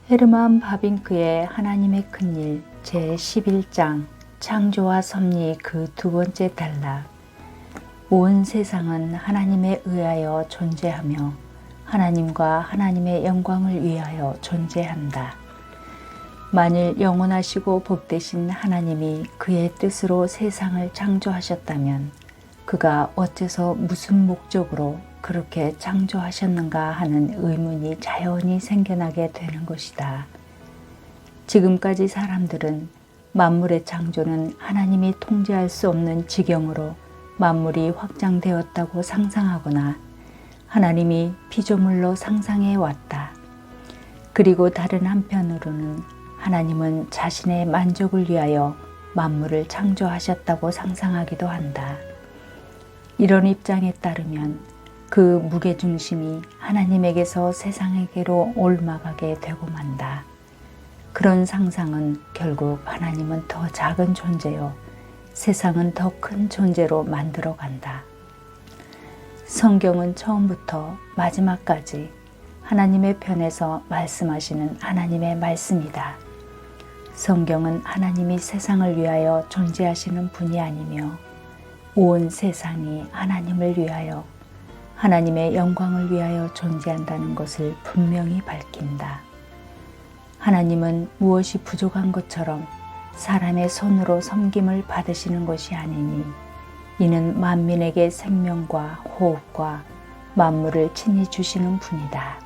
헤르만 바빙크의 하나님의 큰일 제11장 창조와 섭리 그 두 번째 단락. 온 세상은 하나님에 의하여 존재하며 하나님과 하나님의 영광을 위하여 존재한다. 만일 영원하시고 복되신 하나님이 그의 뜻으로 세상을 창조하셨다면 그가 어째서 무슨 목적으로 그렇게 창조하셨는가 하는 의문이 자연히 생겨나게 되는 것이다. 지금까지 사람들은 만물의 창조는 하나님이 통제할 수 없는 지경으로 만물이 확장되었다고 상상하거나 하나님이 피조물로 상상해 왔다. 그리고 다른 한편으로는 하나님은 자신의 만족을 위하여 만물을 창조하셨다고 상상하기도 한다. 이런 입장에 따르면 그 무게중심이 하나님에게서 세상에게로 옮아가게 되고 만다. 그런 상상은 결국 하나님은 더 작은 존재요, 세상은 더 큰 존재로 만들어 간다. 성경은 처음부터 마지막까지 하나님의 편에서 말씀하시는 하나님의 말씀이다. 성경은 하나님이 세상을 위하여 존재하시는 분이 아니며 온 세상이 하나님을 위하여 하나님의 영광을 위하여 존재한다는 것을 분명히 밝힌다. 하나님은 무엇이 부족한 것처럼 사람의 손으로 섬김을 받으시는 것이 아니니 이는 만민에게 생명과 호흡과 만물을 친히 주시는 분이다.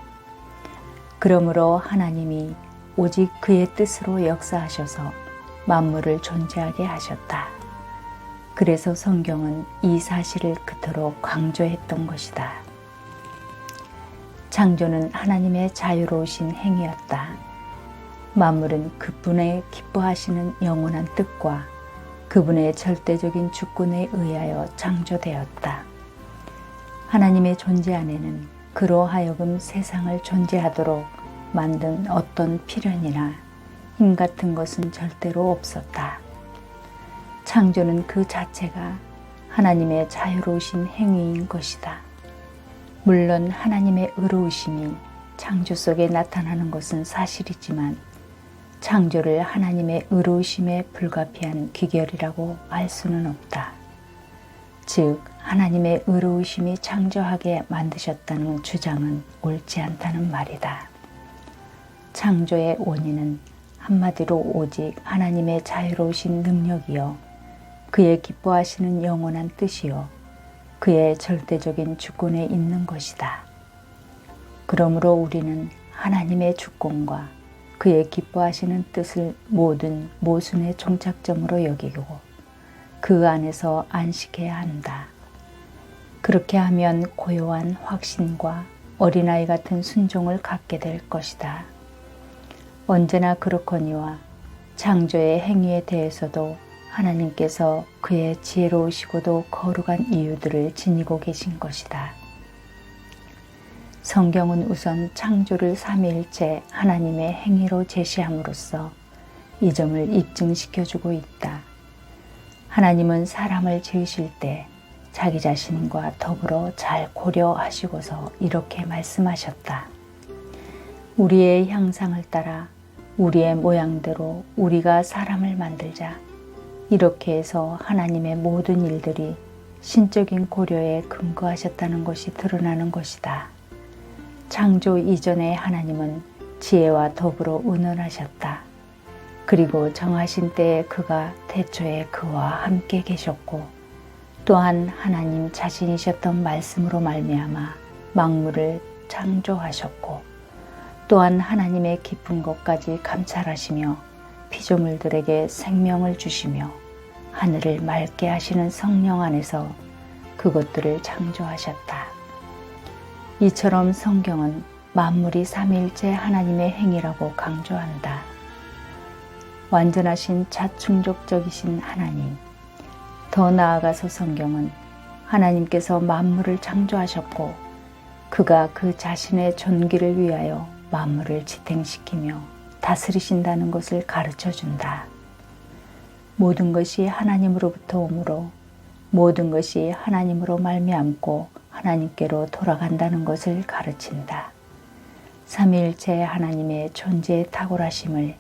그러므로 하나님이 오직 그의 뜻으로 역사하셔서 만물을 존재하게 하셨다. 그래서 성경은 이 사실을 그토록 강조했던 것이다. 창조는 하나님의 자유로우신 행위였다. 만물은 그분의 기뻐하시는 영원한 뜻과 그분의 절대적인 주권에 의하여 창조되었다. 하나님의 존재 안에는 그로 하여금 세상을 존재하도록 만든 어떤 필연이나 힘 같은 것은 절대로 없었다. 창조는 그 자체가 하나님의 자유로우신 행위인 것이다. 물론 하나님의 의로우심이 창조 속에 나타나는 것은 사실이지만 창조를 하나님의 의로우심에 불가피한 귀결이라고 할 수는 없다. 즉, 하나님의 의로우심이 창조하게 만드셨다는 주장은 옳지 않다는 말이다. 창조의 원인은 한마디로 오직 하나님의 자유로우신 능력이요, 그의 기뻐하시는 영원한 뜻이요, 그의 절대적인 주권에 있는 것이다. 그러므로 우리는 하나님의 주권과 그의 기뻐하시는 뜻을 모든 모순의 종착점으로 여기고 그 안에서 안식해야 한다. 그렇게 하면 고요한 확신과 어린아이 같은 순종을 갖게 될 것이다. 언제나 그렇거니와 창조의 행위에 대해서도 하나님께서 그의 지혜로우시고도 거룩한 이유들을 지니고 계신 것이다. 성경은 우선 창조를 삼위일체 하나님의 행위로 제시함으로써 이 점을 입증시켜주고 있다. 하나님은 사람을 지으실 때 자기 자신과 더불어 잘 고려하시고서 이렇게 말씀하셨다. 우리의 형상을 따라 우리의 모양대로 우리가 사람을 만들자. 이렇게 해서 하나님의 모든 일들이 신적인 고려에 근거하셨다는 것이 드러나는 것이다. 창조 이전에 하나님은 지혜와 더불어 운운하셨다. 그리고 정하신 때에 그가 태초에 그와 함께 계셨고 또한 하나님 자신이셨던 말씀으로 말미암아 만물을 창조하셨고 또한 하나님의 깊은 것까지 감찰하시며 피조물들에게 생명을 주시며 하늘을 맑게 하시는 성령 안에서 그것들을 창조하셨다. 이처럼 성경은 만물이 삼위일체 하나님의 행위라고 강조한다. 완전하신 자충족적이신 하나님, 더 나아가서 성경은 하나님께서 만물을 창조하셨고 그가 그 자신의 존귀를 위하여 만물을 지탱시키며 다스리신다는 것을 가르쳐준다. 모든 것이 하나님으로부터 오므로 모든 것이 하나님으로 말미암고 하나님께로 돌아간다는 것을 가르친다. 삼위일체 하나님의 존재의 탁월하심을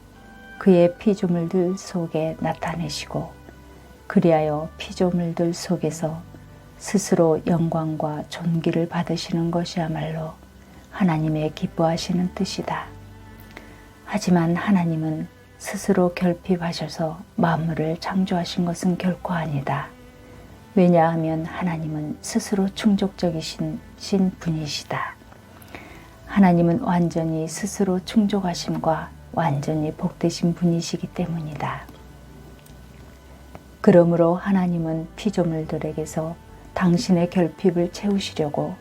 그의 피조물들 속에 나타내시고 그리하여 피조물들 속에서 스스로 영광과 존귀를 받으시는 것이야말로 하나님의 기뻐하시는 뜻이다. 하지만 하나님은 스스로 결핍하셔서 만물을 창조하신 것은 결코 아니다. 왜냐하면 하나님은 스스로 충족적이신 분이시다. 하나님은 완전히 스스로 충족하심과 완전히 복되신 분이시기 때문이다. 그러므로 하나님은 피조물들에게서 당신의 결핍을 채우시려고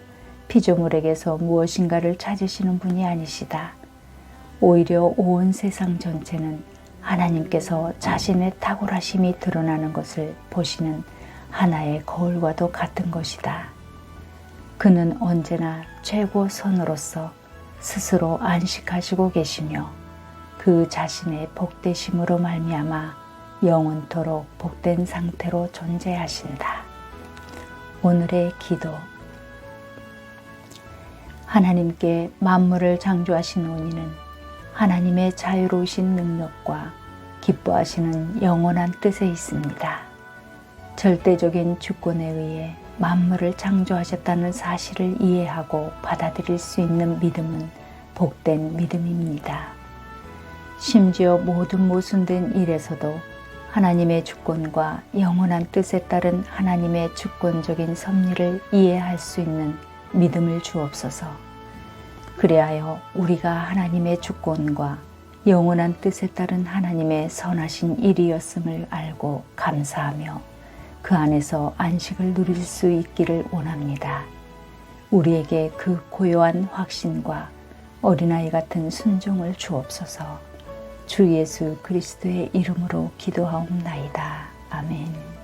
피조물에게서 무엇인가를 찾으시는 분이 아니시다. 오히려 온 세상 전체는 하나님께서 자신의 탁월하심이 드러나는 것을 보시는 하나의 거울과도 같은 것이다. 그는 언제나 최고 선으로서 스스로 안식하시고 계시며 그 자신의 복되심으로 말미암아 영원토록 복된 상태로 존재하신다. 오늘의 기도. 하나님께 만물을 창조하신 원인은 하나님의 자유로우신 능력과 기뻐하시는 영원한 뜻에 있습니다. 절대적인 주권에 의해 만물을 창조하셨다는 사실을 이해하고 받아들일 수 있는 믿음은 복된 믿음입니다. 심지어 모든 모순된 일에서도 하나님의 주권과 영원한 뜻에 따른 하나님의 주권적인 섭리를 이해할 수 있는 믿음을 주옵소서. 그리하여 우리가 하나님의 주권과 영원한 뜻에 따른 하나님의 선하신 일이었음을 알고 감사하며 그 안에서 안식을 누릴 수 있기를 원합니다. 우리에게 그 고요한 확신과 어린아이 같은 순종을 주옵소서. 주 예수 그리스도의 이름으로 기도하옵나이다. 아멘.